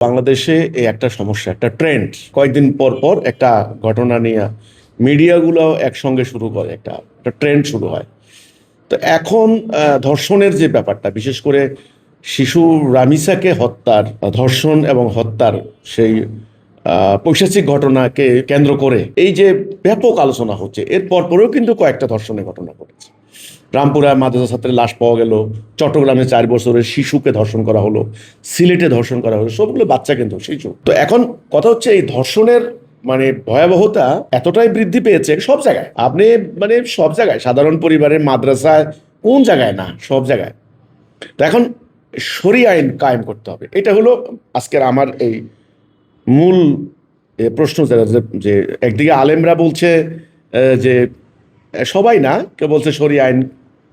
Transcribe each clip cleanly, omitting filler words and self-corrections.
বাংলাদেশে এই একটা সমস্যা, একটা ট্রেন্ড, কয়েকদিন পর পর একটা ঘটনা নিয়ে মিডিয়াগুলো একসঙ্গে শুরু করে, একটা একটা ট্রেন্ড শুরু হয়। তো এখন ধর্ষণের যে ব্যাপারটা, বিশেষ করে শিশু রামিসাকে হত্যার, ধর্ষণ এবং হত্যার সেই পৈশাচিক ঘটনাকে কেন্দ্র করে এই যে ব্যাপক আলোচনা হচ্ছে, এর পরপরেও কিন্তু কয়েকটা ধর্ষণের ঘটনা ঘটেছে। রামপুরা মাদ্রাসা ছাত্রের লাশ পাওয়া গেল, চট্টগ্রামে 4 বছরের শিশুকে ধর্ষণ করা হলো, সিলেটে ধর্ষণ করা হলো, সবগুলো বাচ্চা কিন্তু শিশু। তো এখন কথা হচ্ছে এই ধর্ষণের ভয়াবহতা এতটাই বৃদ্ধি পেয়েছে সব জায়গায়, আপনি সব জায়গায়, সাধারণ পরিবারের, মাদ্রাসায়, কোন জায়গায় না, সব জায়গায়। তো এখন শরিয়া আইন কায়েম করতে হবে, এটা হলো আজকের আমার এই মূল প্রশ্ন। যে একদিকে আলেমরা বলছে যে সবাই না, কেউ বলছে শরিয়া আইন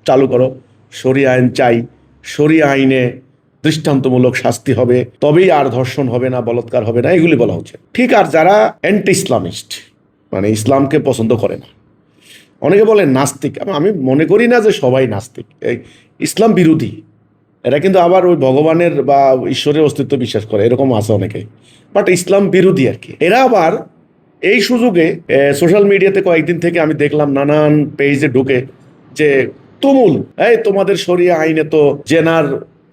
চালু করো, শরিয়া আইন চাই, শরিয়া আইনে দৃষ্টান্তমূলক শাস্তি হবে, তবেই আর ধর্ষণ হবে না, বলাৎকার হবে না, এগুলি বলা হচ্ছে ঠিক। আর যারা অ্যান্টি ইসলামিস্ট, ইসলামকে পছন্দ করে না, অনেকে বলে নাস্তিক। আমি মনে করি না যে সবাই নাস্তিক, এই ইসলাম বিরোধী। এরা কিন্তু আবার ওই ভগবানের বা ঈশ্বরের অস্তিত্ব বিশ্বাস করে, এরকম আছে অনেকে, বাট ইসলাম বিরোধী আর কি। এরা আবার এই সুযোগে সোশ্যাল মিডিয়াতে কয়েকদিন থেকে আমি দেখলাম নানান পেজে ঢুকে যে তুমুল, তোমাদের শরিয়া আইনে তো জেনার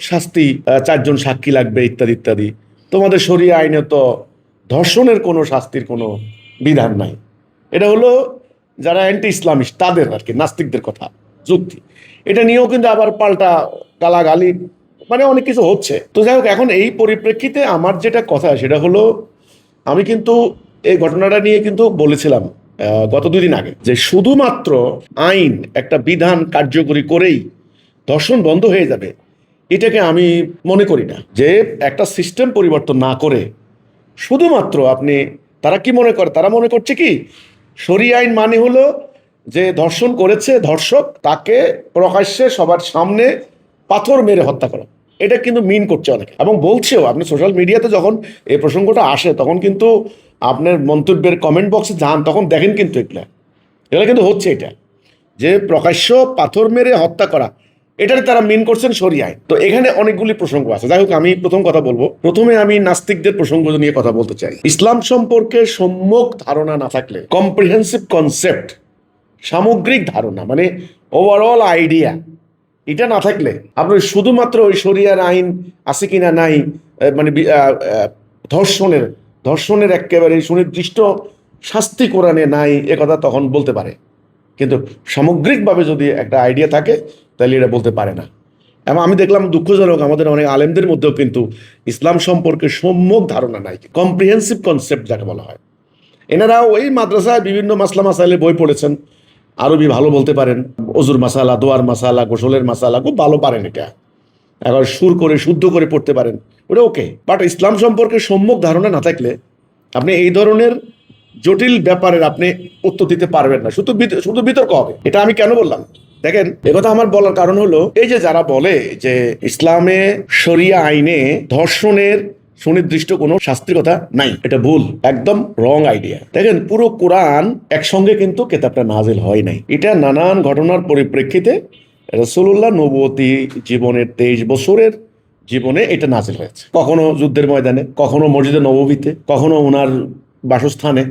শাস্তি 4 জন সাক্ষী লাগবে, ইত্যাদি ইত্যাদি। তোমাদের শরিয়া আইনে তো ধর্ষণের কোনো শাস্তির কোনো বিধান নাই। এটা হলো যারা অ্যান্টি ইসলামিস্ট তাদের আর কি, নাস্তিকদের কথা, যুক্তি। এটা নিয়েও কিন্তু আবার পাল্টা গালাগালি, অনেক কিছু হচ্ছে। তো যাই হোক, এখন এই পরিপ্রেক্ষিতে আমার যেটা কথা সেটা হলো, আমি কিন্তু এই ঘটনাটা নিয়ে কিন্তু বলেছিলাম গত 2 দিন আগে, যে শুধুমাত্র আইন, একটা বিধান কার্যকরী করেই ধর্ষণ বন্ধ হয়ে যাবে, এটাকে আমি মনে করি না। যে একটা সিস্টেম পরিবর্তন না করে শুধুমাত্র আপনি, তারা কি মনে করে, তারা মনে করছে কি শরিয়া আইন মানে হলো যে ধর্ষণ করেছে ধর্ষক, তাকে প্রকাশ্যে সবার সামনে পাথর মেরে হত্যা করা। এটা কিন্তু মিন করছে অনেকে, এবং বলছেও। আপনি সোশ্যাল মিডিয়াতে যখন এই প্রসঙ্গটা আসে, তখন কিন্তু আপনার মন্তব্যের কমেন্ট বক্সে যান, তখন দেখেন কিন্তু এগুলো কিন্তু হচ্ছে, এটা যে প্রকাশ্য পাথর মেরে হত্যা করা, এটারে তারা মিন করছেন শরিয়া আইন। তো এখানে অনেকগুলি প্রসঙ্গ আছে। যাই হোক, আমি প্রথম কথা বলবো, প্রথমে আমি নাস্তিকদের প্রসঙ্গ নিয়ে কথা বলতে চাই। ইসলাম সম্পর্কে সম্যক ধারণা না থাকলে, কম্প্রিহেন্সিভ কনসেপ্ট, সামগ্রিক ধারণা, ওভারঅল আইডিয়া, এটা না থাকলে আপনি শুধুমাত্র ওই শরিয়ার আইন আছে কিনা নাই, ধর্ষণের একেবারে সুনির্দিষ্ট শাস্তি কোরআনে নাই, কথা তখন বলতে পারে। কিন্তু সামগ্রিকভাবে যদি একটা আইডিয়া থাকে, তাহলে এটা বলতে পারে না। এবং আমি দেখলাম দুঃখজনক, আমাদের অনেক আলেমদের মধ্যেও কিন্তু ইসলাম সম্পর্কে সম্যক ধারণা নাই, কম্প্রিহেন্সিভ কনসেপ্ট যাকে বলা হয়। এনারা ওই মাদ্রাসায় বিভিন্ন মাসলা মাসাইলে বই পড়েছেন, আরবি ভালো বলতে পারেন, অজুর মাসালা, দোয়ার মাসালা, গোসলের মাসালা খুব ভালো পারেন, এটা একবার সুর করে শুদ্ধ করে পড়তে পারেন, ওটা ওকে। বাট ইসলাম সম্পর্কে সম্যক ধারণা না থাকলে আপনি এই ধরনের জটিল ব্যাপারের আপনি উত্তর দিতে পারবেন না, শুধু বিতর্ক হবে। এটা আমি কেন বললাম দেখেন, একথা আমার বলার কারণ হলো, এই যে যারা বলে যে ইসলামে শরিয়া আইনে ধর্ষণের সুনির্দিষ্ট কোনো শাস্তির কথা নাই, এটা ভুল, একদম রং আইডিয়া। দেখেন, পুরো কোরআন একসঙ্গে কিন্তু কেতাবটা নাজিল হয় নাই। এটা নানান ঘটনার পরিপ্রেক্ষিতে রাসূলুল্লাহ নবুয়তি জীবনের 23 বছরের জীবনে এটা নাজিল হয়েছে। কখনো যুদ্ধের ময়দানে, কখনো মসজিদে নববীতে, কখনো ওনার বাসস্থানে,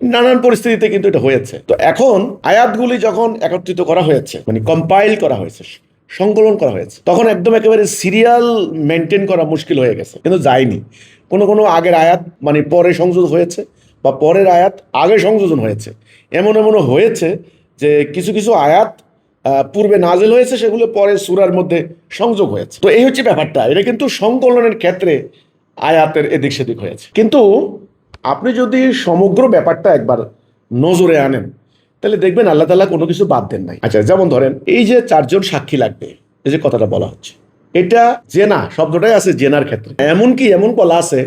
নানান পরিস্থিতিতে কিন্তু এটা হয়েছে। তো এখন আয়াতগুলি যখন একত্রিত করা হয়েছে, কম্পাইল করা হয়েছে, সংকলন করা হয়েছে, তখন একদম একেবারে সিরিয়াল মেনটেন করা মুশকিল হয়ে গেছে, কিন্তু যায়নি। কোনো আগের আয়াত পরে সংযোজন হয়েছে, বা পরের আয়াত আগে সংযোজন হয়েছে। এমনও হয়েছে যে কিছু কিছু আয়াত পূর্বে নাজিল হয়েছে, সেগুলো পরে সূরার মধ্যে সংযোগ হয়েছে। তো এই হচ্ছে ব্যাপারটা। এটা কিন্তু সংকলনের ক্ষেত্রে আয়াতের এদিক সেদিক হয়েছে। কিন্তু আপনি যদি সমগ্র ব্যাপারটা একবার নজরে আনেন, তাহলে দেখবেন আল্লাহ তাআলা কোনো কিছু বাদ দেন নাই। আচ্ছা, যেমন ধরেন এই যে 4 জন সাক্ষী লাগবে, এই যে কথাটা বলা হচ্ছে, এটা জেনা শব্দটাই আছে জেনার ক্ষেত্রে। এমন বলা আছে,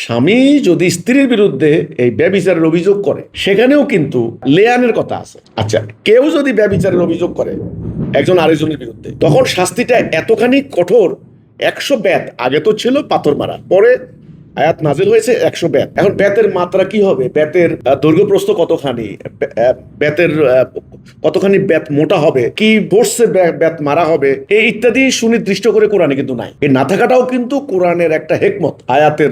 স্বামী যদি স্ত্রীর বিরুদ্ধে এই ব্যভিচারের অভিযোগ করে, সেখানেও কিন্তু লেয়ানের কথা আছে। আচ্ছা, কেউ যদি ব্যভিচারের অভিযোগ করে একজন আরেকজনের বিরুদ্ধে, তখন শাস্তিটা এতখানি কঠোর, 100 বেত। আগে তো ছিল পাথর মারা, পরে আয়াত নাজিল হয়েছে 100 বেত। এখন বেতের মাত্রা কি হবে, বেতের দৈর্ঘ্য প্রস্থ কতখানি, বেতের কতখানি বেত মোটা হবে, কি বসছে বেত মারা হবে, এই ইত্যাদি সুনির্দিষ্ট করে কোরআনে কিন্তু নাই। এই না থাকাটাও কিন্তু কোরআনের একটা হিকমত, আয়াতের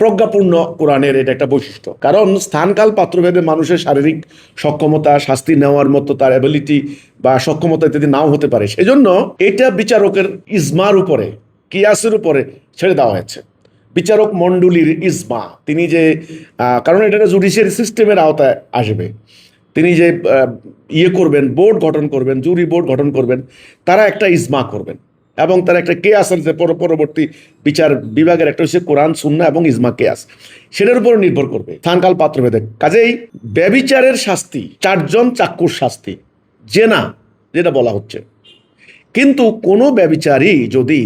প্রজ্ঞাপূর্ণ কোরআনের এটা একটা বৈশিষ্ট্য। কারণ স্থানকাল পাত্রভেদে মানুষের শারীরিক সক্ষমতা, শাস্তি নেওয়ার মতো তার অ্যাবিলিটি বা সক্ষমতা ইত্যাদি নাও হতে পারে। সেজন্য এটা বিচারকের ইজমার উপরে, কিয়াসের উপরে ছেড়ে দেওয়া হয়েছে। বিচারক মণ্ডলীর ইজমা, তিনি যে কারণ এটা জুডিশিয়ারি সিস্টেমের আওতায় আসবে, তিনি যে করবেন, বোর্ড গঠন করবেন, জুরি বোর্ড গঠন করবেন, তারা একটা ইজমা করবেন এবং তার একটা কেয়াসের যে পরবর্তী বিচার বিভাগের একটা হচ্ছে কোরআন, সুন্নাহ এবং ইজমা কেয়াস, সেটার উপর নির্ভর করবে স্থানকাল পাত্রভেদে। কাজেই ব্যভিচারের শাস্তি 4 জন চাক্ষুষ শাস্তি, জেনা যেটা বলা হচ্ছে। কিন্তু কোনো ব্যভিচারী যদি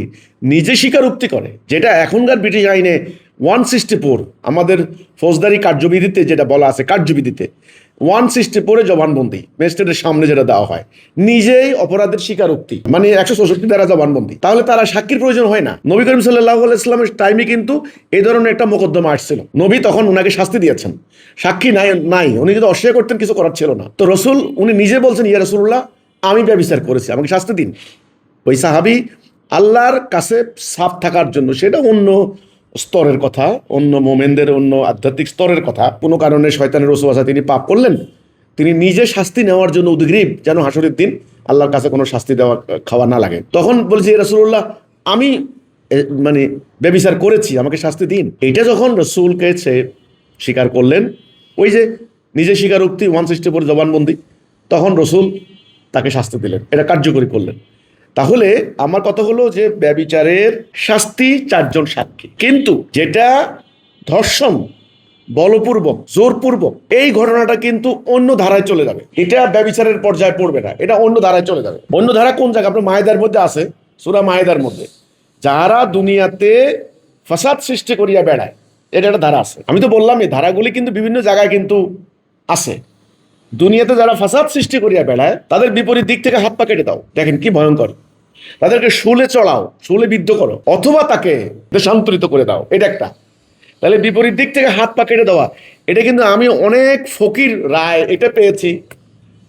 নিজে স্বীকারোক্তি করে, যেটা এখনকার ব্রিটিশ আইনে 164 আমাদের ফৌজদারি কার্যবিধিতে যেটা বলা আছে, কার্যবিধিতে 164 জবানবন্দি ম্যাজিস্ট্রেটের সামনে যেটা দেওয়া হয়, নিজেই অপরাধের স্বীকারোক্তি, মানে 164 দ্বারা জবানবন্দি, তাহলে তারা সাক্ষীর প্রয়োজন হয় না। নবী করিম সাল্লাল্লাহু আলাইহি ওয়াসাল্লামের টাইমে কিন্তু এই ধরনের একটা মোকদ্দমা আসছিল, নবী তখন উনাকে শাস্তি দিয়েছেন, সাক্ষী নাই, উনি যদি অস্বীকার করতেন কিছু করার ছিল না। তো রসুল উনি নিজে বলছেন, ইয়া রাসূলুল্লাহ, আমি ব্যভিচার করেছি, আমাকে শাস্তি দিন। ওই সাহাবী আল্লাহর কাছে সাফ থাকার জন্য, সেটা অন্য স্তরের কথা, অন্য মোমেনদের অন্য আধ্যাত্মিক স্তরের কথা, কোনো কারণে শয়তানের ওসওয়াসা তিনি পাপ করলেন, তিনি নিজে শাস্তি নেওয়ার জন্য উদ্গ্রীব যেন হাসরের দিন আল্লাহর কাছে কোনো শাস্তি খাওয়া না লাগে। তখন বলছি, রাসূলুল্লাহ, আমি মানে ব্যভিচার করেছি, আমাকে শাস্তি দিন। এইটা যখন রসুলকে স্বীকার করলেন, ওই যে নিজে স্বীকারোক্তি 164 জবানবন্দি, তখন রসুল তাকে শাস্তি দিলেন, এটা কার্যকরী করলেন। তাহলে আমার কথা হলো যে ব্যভিচারের শাস্তি 4 জন সাক্ষী, কিন্তু যেটা ধর্ষণ, বলপূর্বক, জোরপূর্বক, এই ঘটনাটা কিন্তু অন্য ধারায় চলে যাবে, এটা ব্যভিচারের পর্যায়ে পড়বে না, এটা অন্য ধারায় চলে যাবে। অন্য ধারা কোন জায়গা? আপনার মায়েদার মধ্যে আছে, সূরা মায়েদার মধ্যে, যারা দুনিয়াতে ফাসাদ সৃষ্টি করিয়া বেড়ায়, এটা একটা ধারা আছে। আমি তো বললাম এই ধারাগুলি কিন্তু বিভিন্ন জায়গায় কিন্তু আছে। দুনিয়াতে যারা ফাসাদ সৃষ্টি করিয়া বেড়ায়, তাদের বিপরীত দিক থেকে হাত পা কেটে দাও। দেখেন কি ভয়ঙ্কর, তাদেরকে শুলে চড়াও, শুলে বিদ্ধ করো, অথবা তাকে দেশান্তরিত করে দাও, এটা একটা। তাহলে বিপরীত দিক থেকে হাত পা কেটে দেওয়া, এটা কিন্তু আমি অনেক ফকির রায় এটা পেয়েছি,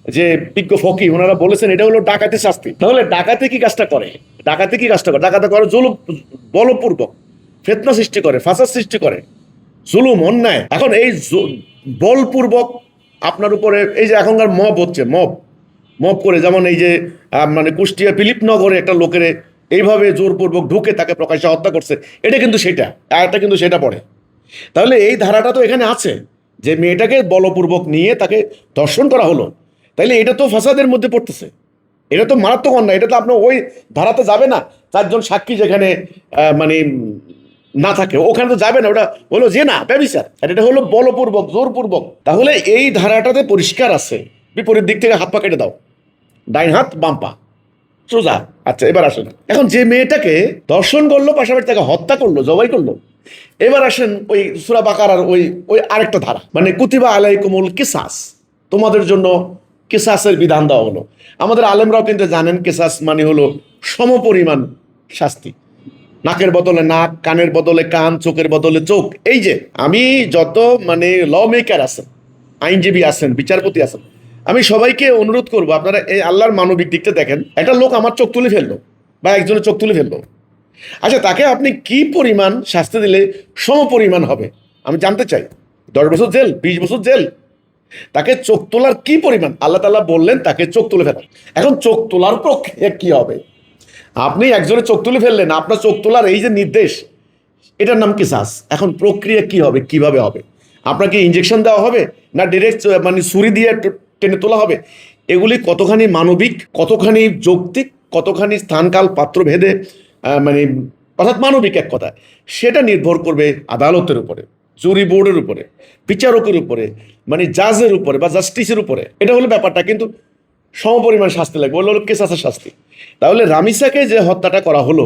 যে বিজ্ঞ ফকির ওনারা বলেছেন এটা হলো ডাকাতি শাস্তি। তাহলে ডাকাতি কি কাজটা করে? ডাকাতি করে জুলুম, বলপূর্বক ফিতনা সৃষ্টি করে, ফাসাদ সৃষ্টি করে, জুলুম, অন্যায়। এখন এই বলপূর্বক আপনার উপরে, এই যে এখনকার মব হচ্ছে, মব করে, যেমন এই যে মানে কুষ্টিয়া ফিলিপনগরে একটা লোকের এইভাবে জোরপূর্বক ঢুকে তাকে প্রকাশ্যে হত্যা করছে, এটা কিন্তু সেটা পড়ে। তাহলে এই ধারাটা তো এখানে আছে, যে মেয়েটাকে বলপূর্বক নিয়ে তাকে ধর্ষণ করা হলো, তাইলে এটা তো ফাসাদের মধ্যে পড়তেছে, এটা তো মারাত্মক অন্যায়, এটা তো আপনার ওই ধারাতে যাবে না। 4 জন সাক্ষী যেখানে মানে না থাকে, ওখানে তো যাবে না, ওটা হলো যে না ব্যভিচার, আর এটা হলো বলপূর্বক, জোরপূর্বক। তাহলে এই ধারাটাতে পরিষ্কার আছে, বিপরীত দিক থেকে হাত পা কেটে দাও, ডাইন হাত বাম পা সোজা। আচ্ছা, এবার আসেন, এখন যে মেয়েটাকে ধর্ষণ করলো, পাশাপাশি তাকে হত্যা করলো, জবাই করলো, এবার আসেন ওই সূরা বাকারার ওই আরেকটা ধারা, মানে কুতিবা আলাইকুমুল কিসাস, তোমাদের জন্য কিসাসের বিধান দেওয়া হলো। আমাদের আলেমরাও কিন্তু জানেন কিসাস মানে হলো সমপরিমাণ শাস্তি, নাকের বদলে নাক, কানের বদলে কান, চোখের বদলে চোখ। এই যে আমি যত মানে ল মেকার আছেন, আইনজীবী আছেন, বিচারপতি আছেন, আমি সবাইকে অনুরোধ করবো, আপনারা এই আল্লাহর মানবিক দিকটা দেখেন। একটা লোক আমার চোখ তুলে ফেললো বা একজনের চোখ তুলে ফেললো, আচ্ছা তাকে আপনি কি পরিমাণ শাস্তি দিলে সমপরিমাণ হবে আমি জানতে চাই। 10 বছর জেল, 20 বছর জেল? তাকে চোখ তোলার কি পরিমাণ? আল্লাহ তাআলা বললেন তাকে চোখ তুলে ফেলা। এখন চোখ তোলার প্রক্রিয়া কি হবে? আপনি একজনের চোখ তুলে ফেললেন, আপনার চোখ তোলার এই যে নির্দেশ, এটার নাম কিসাস। এখন প্রক্রিয়া কি হবে, কিভাবে হবে? আপনাকে ইনজেকশন দেওয়া হবে, না ডাইরেক্ট মানে ছুরি দিয়ে টেনে তোলা হবে? এগুলি কতখানি মানবিক, কতখানি যৌক্তিক, কতখানি স্থানকাল পাত্র ভেদে মানে অর্থাৎ মানবিক এক কথা, সেটা নির্ভর করবে আদালতের উপরে, জুরি বোর্ডের উপরে, বিচারকের উপরে, মানে জাজের উপরে বা জাস্টিসের উপরে। এটা হলো ব্যাপারটা। কিন্তু সমপরিমাণ শাস্তি লাগবে, হলো কেসাসের শাস্তি। তাহলে রামিসাকে যে হত্যাটা করা হলো,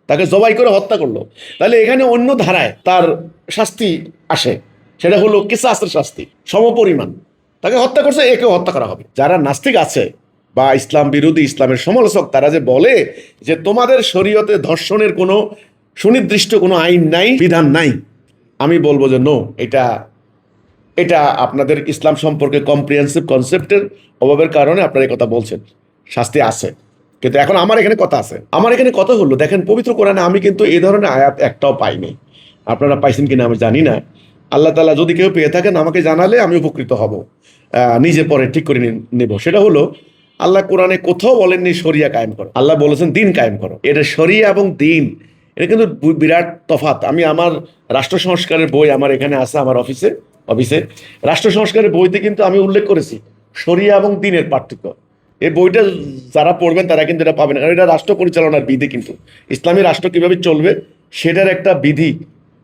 তাকে জবাই করে হত্যা করলো, তাহলে এখানে অন্য ধারায় তার শাস্তি আসে, সেটা হলো কেসাসের শাস্তি, সমপরিমাণ। তাকে হত্যা করছে, একেও হত্যা করা হবে। যারা নাস্তিক আছে বা ইসলাম বিরোধী, ইসলামের সমালোচক, তারা যে বলে যে তোমাদের শরীয়তে ধর্ষণের কোনো সুনির্দিষ্ট কোনো আইন নাই, বিধান নাই, আমি বলবো যে নো, এটা আপনাদের ইসলাম সম্পর্কে কম্প্রিহেন্সিভ কনসেপ্টের অভাবের কারণে আপনারা এই কথা বলছেন। শাস্তি আছে, কিন্তু এখন আমার এখানে কথা হলো, দেখেন পবিত্র কোরআনে আমি কিন্তু এই ধরনের আয়াত একটাও পাইনি। আপনারা পাইছেন কিনা আমি জানি না। আল্লাহ তাআলা যদি কেউ পেয়ে থাকেন আমাকে জানালে আমি উপকৃত হব, নিজে পরে ঠিক করে নেব। সেটা হলো, আল্লাহ কোরআনে কোথাও বলেননি শরিয়া কায়েম করো, আল্লাহ বলেছেন দিন কায়েম করো। এটা শরিয়া এবং দিন, এটা কিন্তু বিরাট তফাৎ। আমি আমার রাষ্ট্র সংস্কারের বই আমার এখানে আছে, আমার অফিসে রাষ্ট্র সংস্কারের বইতে কিন্তু আমি উল্লেখ করেছি শরিয়া এবং দিনের পার্থক্য। এই বইটা যারা পড়বেন তারা কিন্তু এটা পাবেন, কারণ এটা রাষ্ট্র পরিচালনার বিধি। কিন্তু ইসলামী রাষ্ট্র কিভাবে চলবে সেটার একটা বিধি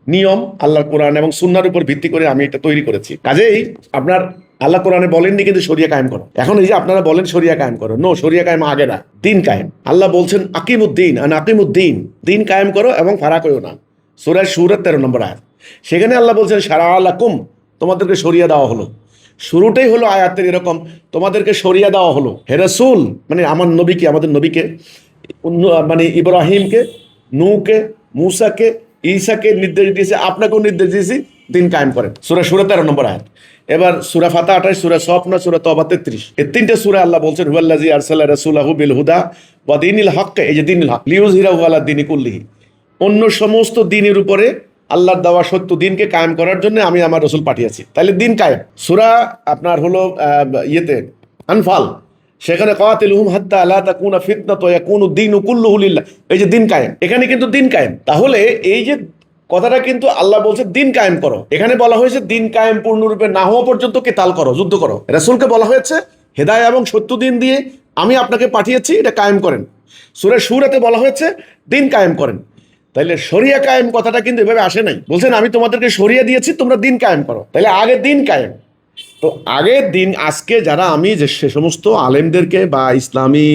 নিয়ম আল্লাহর কোরআন এবং সুন্নাহর উপর ভিত্তি করে আমি এটা তৈরি করেছি। কাজেই আপনার আল্লাহ কোরআনে বলেননি কিন্তু শরিয়া কায়েম করো। এখন এই যে আপনারা বলেন শরিয়া কায়েম করো, নো, শরিয়া কায়েম আগে না, দিন কায়েম। আল্লাহ বলছেন আকিমুদ্দিন, আকিমুদ্দিন, দিন কায়েম করো এবং ফারাক হইও না। সূরা সূরা 13 নম্বর আয়াত। সেখানে আল্লাহ বলছেন শারা লাকুম, তোমাদেরকে শরিয়া দেওয়া হলো। শুরুটাই হলো আয়াতের এরকম, তোমাদেরকে শরিয়া দেওয়া হলো। হে রাসূল, মানে আমার নবীকে, আমাদের নবীকে, মানে ইব্রাহিমকে, নূহকে, মূসাকে, ঈসাকে নির্দেশ দিয়েছে, আপনাকেও নির্দেশ দিয়েছি দিন কায়েম করেন। সূরা 13 নম্বর আয়াত। এবার সূরা ফাতিহা 28, সূরা সফ 9, সূরা তওবা 33। এই তিনটে সূরা আল্লাহ বলছেন হুয়াল্লাযী আরসালা রাসূলাহু বিল হুদা ওয়া দীনিল হক, এই যে দীনুল হক, লিইয়ুযহিরাহু আলা দীনি কুল্লিহি, অন্য সমস্ত দিনের উপরে আল্লাহর দেওয়া সত্য দিনকে কায়েম করার জন্য আমি আমার রাসূল পাঠিয়েছি। তাহলে দিন কায়েম। সূরা আপনার হলো আনফাল, সেখানে কাতিলুহুম হাত্তা লা তাকুনা ফিতনাতু ওয়া ইয়াকুনুদ দীনু কুল্লুহু লিল্লাহ, এই যে দিন কায়েম, এখানে কিন্তু দিন কায়েম। তাহলে এই যে কথাটা কিন্তু আল্লাহ বলছে দিন কায়েম করো, এখানে বলা হয়েছে দিন কায়েম পূর্ণরূপে না হওয়া পর্যন্ত কেতাল করো, যুদ্ধ করো। রাসূলকে বলা হয়েছে হেদায়া এবং সত্য দিন দিয়ে আমি আপনাকে পাঠিয়েছি, এটা কায়েম করেন। সূরা সূরাতে বলা হয়েছে দিন কায়েম করেন। তাইলে শরিয়া কায়েম কথাটা কিন্তু এভাবে আসে নাই, বলছেন আমি তোমাদেরকে শরিয়া দিয়েছি, তোমরা দিন কায়েম করো। তাহলে আগে দিন কায়েম। তো আগের দিন, আজকে যারা আমি যে সে সমস্ত আলেমদেরকে বা ইসলামী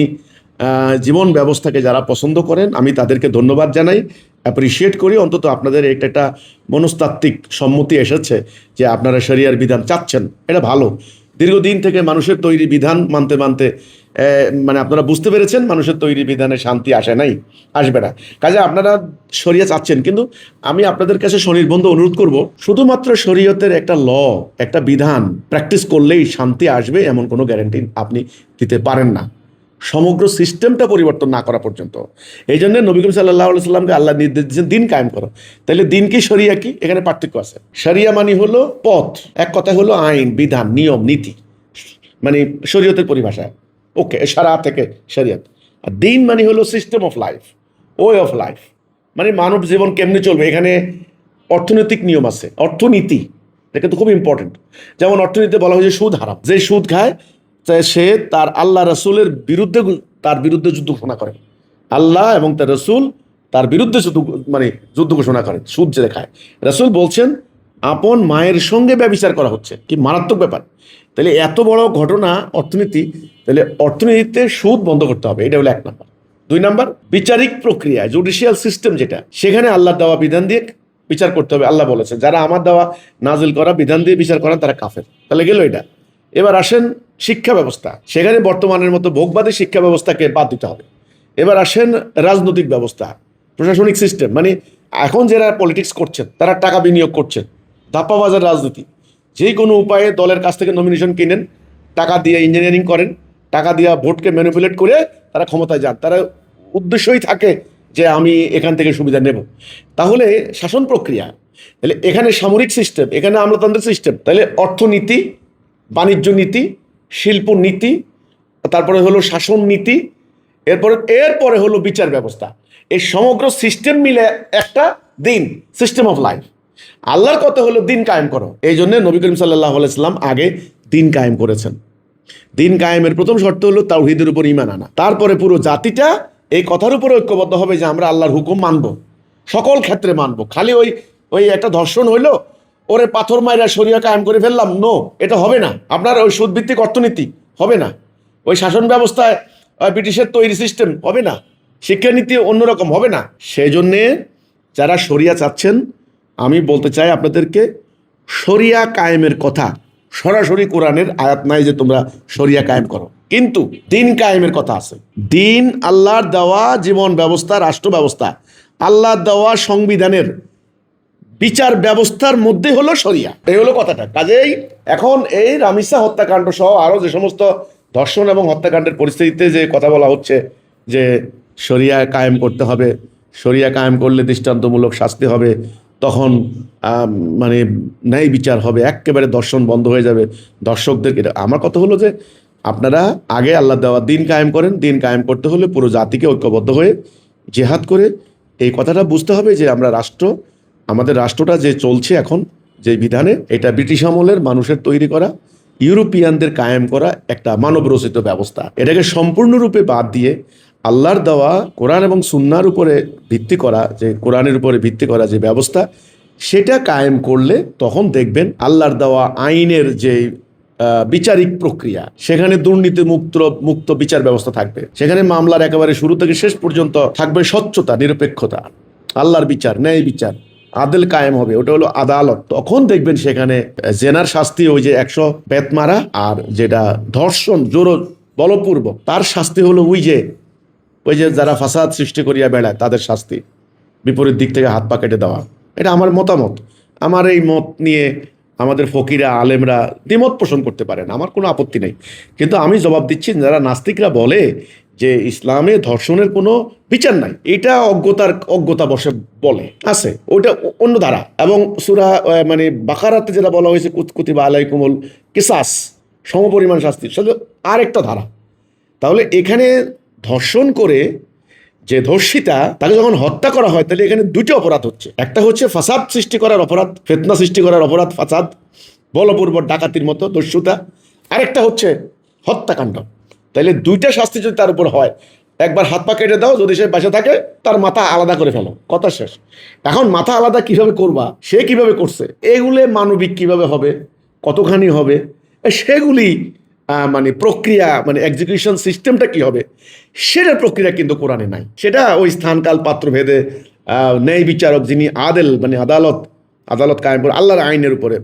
জীবন ব্যবস্থাকে যারা পছন্দ করেন, আমি তাদেরকে ধন্যবাদ জানাই, অ্যাপ্রিসিয়েট করি। অন্তত আপনাদের একটা মনস্তাত্ত্বিক সম্মতি এসেছে যে আপনারা শরিয়ার বিধান চাচ্ছেন, এটা ভালো। দীর্ঘদিন থেকে মানুষের তৈরি বিধান মানতে মানতে মানে আপনারা বুঝতে পেরেছেন মানুষের তৈরি বিধানে শান্তি আসে নাই, আসবে না। কাজে আপনারা শরিয়া চাচ্ছেন, কিন্তু আমি আপনাদের কাছে স্বনির্বন্ধ অনুরোধ করব, শুধুমাত্র শরীয়তের একটা একটা বিধান প্র্যাকটিস করলেই শান্তি আসবে এমন কোনো গ্যারান্টি আপনি দিতে পারেন না, সমগ্র সিস্টেমটা পরিবর্তন না করা পর্যন্ত। এই জন্য নবী করিম সাল্লাল্লাহু আলাইহি সাল্লামকে আল্লাহ নির্দেশ দিয়েছেন দিন কায়েম করো। তাহলে দিন কি শরিয়া কি, এখানে পার্থক্য আছে। শরিয়া মানে হলো পথ, এক কথা হলো আইন, বিধান, নিয়ম, নীতি, মানে শরীয়তের পরিভাষায়, ওকে, সারা থেকে শরিয়ত। আর দিন মানে হলো system of life, way of life, মানে মানব জীবন কেমনে চলবে। এখানে অর্থনৈতিক নিয়ম আছে, অর্থনীতি, এটা কিন্তু খুব ইম্পর্টেন্ট। যেমন অর্থনীতিতে বলা হয়েছে সুদ হারাম, যে সুদ খায় সে তার আল্লাহ রাসূলের বিরুদ্ধে, তার বিরুদ্ধে যুদ্ধ ঘোষণা করে। আল্লাহ এবং তার রাসূল তার বিরুদ্ধে যুদ্ধ ঘোষণা করেন সুদ যে খায়। রাসূল বলছেন আপন মায়ের সঙ্গে ব্যভিচার করা হচ্ছে, কি মারাত্মক ব্যাপার। তাহলে এত বড় ঘটনা অর্থনীতি, তাহলে অর্থনীতিতে সুদ বন্ধ করতে হবে, এটা হলো 1 নাম্বার। 2 নাম্বার, বিচারিক প্রক্রিয়া, জুডিশিয়াল সিস্টেম যেটা, সেখানে আল্লাহ দেওয়া বিধান দিয়ে বিচার করতে হবে। আল্লাহ বলেছেন যারা আমার দেওয়া নাজিল করা বিধান দিয়ে বিচার করেন তারা কাফের। তাহলে গেল এটা। এবার আসেন শিক্ষা ব্যবস্থা, সেখানে বর্তমানের মতো ভোগবাদী শিক্ষা ব্যবস্থাকে বাদ দিতে হবে। এবার আসেন রাজনৈতিক ব্যবস্থা, প্রশাসনিক সিস্টেম, মানে এখন যারা পলিটিক্স করছেন তারা টাকা বিনিয়োগ করছেন, ধাপ্পাবাজার রাজনীতি, যে কোনো উপায়ে দলের কাছ থেকে নমিনেশন কিনেন, টাকা দিয়ে ইঞ্জিনিয়ারিং করেন, টাকা দিয়ে ভোটকে ম্যানিপুলেট করে তারা ক্ষমতায় যান। তারা উদ্দেশ্যই থাকে যে আমি এখান থেকে সুবিধা নেব। তাহলে শাসন প্রক্রিয়া, তাহলে এখানে সামরিক সিস্টেম, এখানে আমলাতান্ত্রিক সিস্টেম, তাহলে অর্থনীতি, বাণিজ্য নীতি, শিল্প নীতি, তারপরে হলো শাসন নীতি, এরপরে হলো বিচার ব্যবস্থা। এই সমগ্র সিস্টেম মিলে একটা দিন, সিস্টেম অফ লাইফ। আল্লাহর কথা হলো দিন কায়েম করো। এই জন্য নবী করিম সাল্লাল্লাহু আলাইহি সাল্লাম আগে দিন কায়েম করেছেন। দিন কায়েমের প্রথম শর্ত হলো তাওহীদের উপর ঈমান আনা। তারপরে পুরো জাতিটা এই কথার উপর ঐক্যবদ্ধ হবে যে আমরা আল্লাহর হুকুম মানব, সকল ক্ষেত্রে মানব। খালি ওই একটা ধর্ষণ হইলো, ওরে পাথর মাইরা শরিয়া কায়েম করে ফেললাম, নো, এটা হবে না। আপনার ওই সুদভিত্তিক অর্থনীতি হবে না, ওই শাসন ব্যবস্থায় ব্রিটিশের তৈরি সিস্টেম হবে না, শিক্ষানীতি অন্যরকম হবে না। সেই জন্যে যারা শরিয়া চাচ্ছেন, আমি বলতে চাই আপনাদেরকে, শরিয়া কায়েমের কথা সরাসরি কোরআনের আয়াত নাই যে তোমরা শরিয়া কায়েম করো, কিন্তু দিন কায়েমের কথা আছে। দিন আল্লাহর দেওয়া জীবন ব্যবস্থা, রাষ্ট্র ব্যবস্থা, আল্লাহর দেওয়া সংবিধানের বিচার ব্যবস্থার মধ্যে হলো শরিয়া, এই হলো কথাটা। কাজেই এখন এই রামিসা হত্যাকাণ্ড সহ আরো যে সমস্ত ধর্ষণ এবং হত্যাকাণ্ডের পরিস্থিতিতে যে কথা বলা হচ্ছে যে শরিয়া কায়েম করতে হবে, শরিয়া কায়েম করলে দৃষ্টান্তমূলক শাস্তি হবে, তখন মানে ন্যায় বিচার হবে, একেবারে দর্শন বন্ধ হয়ে যাবে দর্শকদের। আমার কথা হলো যে আপনারা আগে আল্লাহ দেওয়া দিন কায়েম করেন। দিন কায়েম করতে হলে পুরো জাতিকে ঐক্যবদ্ধ হয়ে জেহাদ করে এই কথাটা বুঝতে হবে যে আমরা আমাদের রাষ্ট্রটা যে চলছে এখন যে বিধানে, এটা ব্রিটিশ আমলের মানুষের তৈরি করা, ইউরোপিয়ানদের কায়েম করা একটা মানবরচিত ব্যবস্থা। এটাকে সম্পূর্ণরূপে বাদ দিয়ে আল্লাহর দেওয়া কোরআন এবং সুন্নাহর উপরে ভিত্তি করা, যে কোরআনের উপরে ভিত্তি করা যে ব্যবস্থা, সেটা কায়েম করলে তখন দেখবেন আল্লাহর দেওয়া আইনের যে বিচারিক প্রক্রিয়া, সেখানে দুর্নীতি মুক্ত বিচার ব্যবস্থা থাকবে। সেখানে মামলার একেবারে শুরু থেকে শেষ পর্যন্ত থাকবে স্বচ্ছতা, নিরপেক্ষতা, আল্লাহর বিচার, ন্যায় বিচার, আদেল কায়েম হবে। ওটা হলো আদালত। তখন দেখবেন সেখানে জেনার শাস্তি ওই যে 100 বেত মারা, আর যেটা ধর্ষণ জোর বলপূর্বক তার শাস্তি হলো ওই যে যারা ফাসাদ সৃষ্টি করিয়া বেড়ায় তাদের শাস্তি, বিপরীত দিক থেকে হাত পা কেটে দেওয়া। এটা আমার মতামত। আমার এই মত নিয়ে আমাদের ফকিরা আলেমরা দ্বিমত পোষণ করতে পারেন, আমার কোনো আপত্তি নেই। কিন্তু আমি জবাব দিচ্ছি, যারা নাস্তিকরা বলে যে ইসলামে ধর্ষণের কোনো বিচার নাই, এটা অজ্ঞতা বসে বলে আছে, ওইটা অন্য ধারা। এবং সূরা মানে বাকারাতে যেটা বলা হয়েছে কুতিবা আলাইকুমুল কিসাস, সমপরিমাণ শাস্তি, সেটা আরেকটা ধারা। তাহলে এখানে ধর্ষণ করে যে ধর্ষিতা, তাকে যখন হত্যা করা হয়, তাহলে এখানে দুটো অপরাধ হচ্ছে। একটা হচ্ছে ফাসাদ সৃষ্টি করার অপরাধ, ফিতনা সৃষ্টি করার অপরাধ, ফাসাদ, বলপূর্বক ডাকাতির মতো দস্যুতা। আরেকটা হচ্ছে হত্যাকাণ্ড। তাইলে দুইটা শাস্তি যদি তার উপর হয়, একবার হাত পা কেটে দাও, যদি সে বেঁচে থাকে তার মাথা আলাদা করে ফেলো, কথা শেষ। এখন মাথা আলাদা কিভাবে করবা, সে কিভাবে করছে, এগুলো মানবিক কিভাবে হবে, কতখানি হবে, সেগুলি মানে প্রক্রিয়া, মানে এক্সিকিউশন সিস্টেমটা কি হবে, সেটার প্রক্রিয়া কিন্তু কোরআনে নাই। সেটা ওই স্থানকাল পাত্র ভেদে ন্যায় বিচারক যিনি মানে আদালত কায়েম করে আল্লাহর আইনের উপরে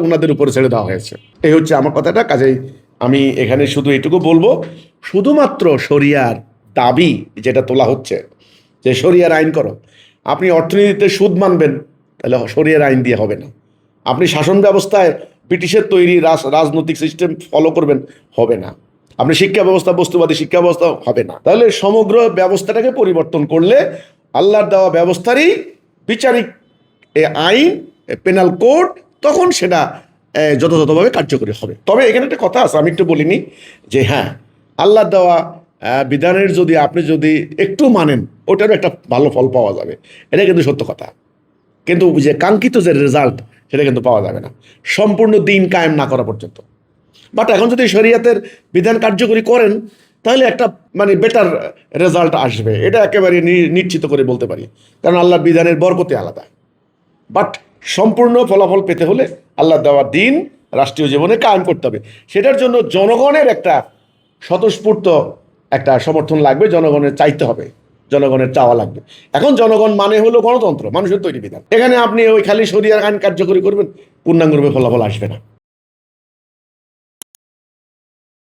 ওনাদের উপরে ছেড়ে দেওয়া হয়েছে। এই হচ্ছে আমার কথাটা। কাজেই আমি এখানে শুধু এটুকু বলবো, শুধুমাত্র শরিয়ার দাবি যেটা তোলা হচ্ছে যে শরিয়ার আইন করো, আপনি অর্থনীতিতে সুদ মানবেন, তাহলে শরিয়ার আইন দিয়ে হবে না। আপনি শাসন ব্যবস্থায় ব্রিটিশের তৈরি রাজনৈতিক সিস্টেম ফলো করবেন, হবে না। আপনি শিক্ষা ব্যবস্থা বস্তুবাদী শিক্ষা ব্যবস্থা, হবে না। তাহলে সমগ্র ব্যবস্থাটাকে পরিবর্তন করলে আল্লাহর দেওয়া ব্যবস্থারই বিচারিক আইন, পেনাল কোড, তখন সেটা যথাযথভাবে কার্যকরী হবে। তবে এখানে একটা কথা আছে, আমি একটু বলিনি যে হ্যাঁ, আল্লাহর দেওয়া বিধানের আপনি যদি একটু মানেন, ওটারও একটা ভালো ফল পাওয়া যাবে, এটা কিন্তু সত্য কথা। কিন্তু যে কাঙ্ক্ষিত যে রেজাল্ট, সেটা কিন্তু পাওয়া যাবে না সম্পূর্ণ দিন কায়েম না করা পর্যন্ত। বাট এখন যদি শরিয়াতের বিধান কার্যকরী করেন, তাহলে একটা মানে বেটার রেজাল্ট আসবে, এটা একেবারে নিশ্চিত করে বলতে পারি। কারণ আল্লাহর বিধানের বরকতে আলাদা। বাট সম্পূর্ণ ফলাফল পেতে হলে আল্লাহ দেওয়া দিন রাষ্ট্রীয় জীবনে কায়েম করতে হবে। সেটার জন্য জনগণের একটা স্বতঃস্ফূর্ত একটা সমর্থন লাগবে, জনগণের চাইতে হবে, জনগণের চাওয়া লাগবে। এখন জনগণ মানে হলো গণতন্ত্র, মানুষের তৈরি বিধান। এখানে আপনি ওই খালি শরিয়ার আইন কার্যকরী করবেন, পূর্ণাঙ্গরূপে ফলাফল আসবে না।